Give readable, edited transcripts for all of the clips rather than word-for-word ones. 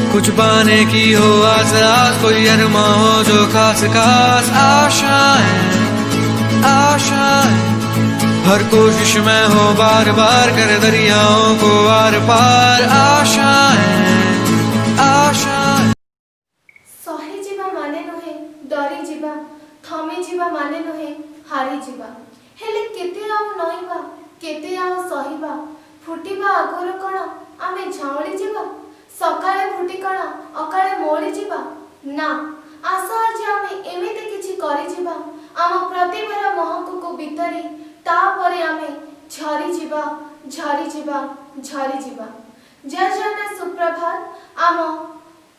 कुछ पाने की हो आस आस, कोई अरमा हो जो खास खास। आशाएं आशाएं हर कोशिश में हो बार बार, कर दरियाओं को आर पार। आशाएं आशाएं सही जीवा माने नुहे डरी जीवा, थमी जीवा माने नुहे हारी जीवा। हेले केते आउ नईबा, केते आउ सहीबा, फुटिबा आगुर कण आमे झाउली जीवा। सकाळे फुटी कण अकाळे मोड़ी जीवा ना, आशा आज आमे एमिति किछि करि जीवा। आम प्रतिभार महकको भितरे तापरे आमे झरी जीवा, झरी जीवा, झरी जीवा। जय जय सुप्रभात। आम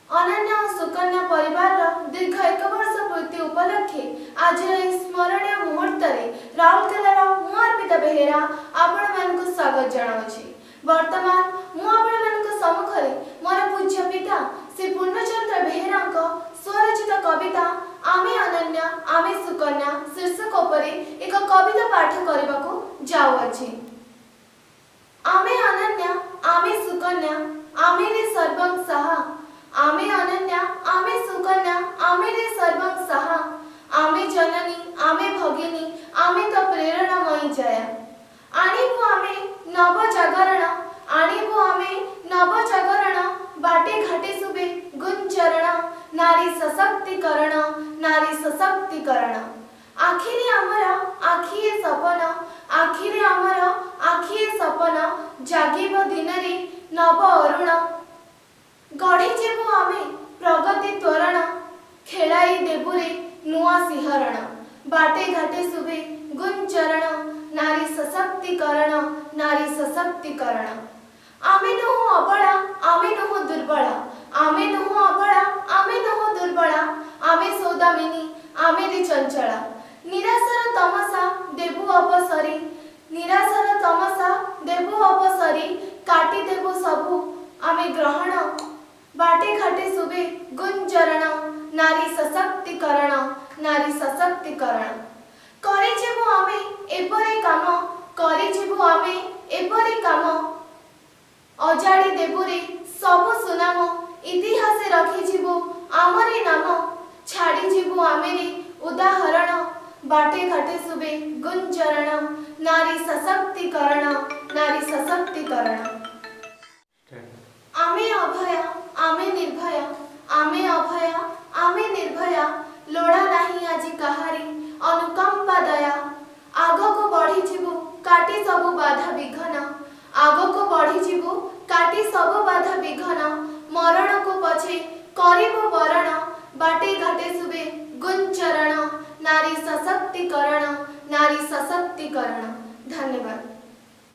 अनन्या और सुकन्या परिवार दीर्घ 1 वर्ष पूर्ति उपलक्षे आज स्मरणीय मुहूर्त राउरकेला अर्पिता बेहेरा आपण स्वागत जनाऊँ। वर्तमान मुझे सम्मुखें मोर पूज्य पिता श्री पूर्णचंद्र बेहेरा स्वरचित कविता आमे अनन्या आमे सुकन्या शीर्षक उपर एक कविता पाठ करने को जाऊँगी। आमे अनन्या आमे सुकन्या आमे रे सर्वं सहा। आमे अनन्या आमे सुकन्या आमे रे सर्वं सहा। आमे जननी आमे भगिनी आमे तो प्रेरणामयी जया। आणिबु आमे नव जागरण, आणिबु आमे नव जागरण। बाटे घाटे सुबे गुंचरण, नारी सशक्तिकरण, नारी सशक्तिकरण। आखिरे आमरा आखिए सपन, आखिरे आमरा आखिए सपन। जागिब दिन रे नव अरुण, गढ़ी जेबु आमे प्रगति त्वरण। खेलाई देबुरे नुआ सिहरण, बाटे घाटे सुबे गुंचरण। नारी सशक्तिकरण, नारी सशक्तिकरण। आमे नुह अबला, आमे नुह दुर्बला। आमे नुह अबला, आमे नुह दुर्बला। आमे सौदामिनी, आमे रे चंचला। निराशर तमसा देबु अपसरी, निराशर तमसा देबु अपसरी। काटी देबु सबु आमे ग्रहण, बाटे घाटे सुबे गुंचरण। नारी सशक्तिकरण, नारी सशक्तिकरण। करि जेबु आमे एपरि काम, करि जेबु आमे एपरि काम। अजाड़ी देबुरे सबु सुनाम, इतिहास रखि जीवु आमरे नाम। छाड़ी जीवु आमेरे उदाहरण, बाटे घाटे सुबे गुंचरण। नारी सशक्तिकरण, नारी सशक्तिकरण। आमे अभया आमे निर्भया, आमे अभया आमे निर्भया। लोड़ा नाही आजी कहारी अनुकंपा दया। आगो को बढ़ी जीवु काटी सबु बाधा विघ्न, आगो को बढ़ी जीवु काटी सबु बाधा विघ्न। मरण को पछे करिबो वरण, बाटे घाटे सुबे गुंचरण। नारी सशक्तिकरण, नारी सशक्तिकरण। धन्यवाद।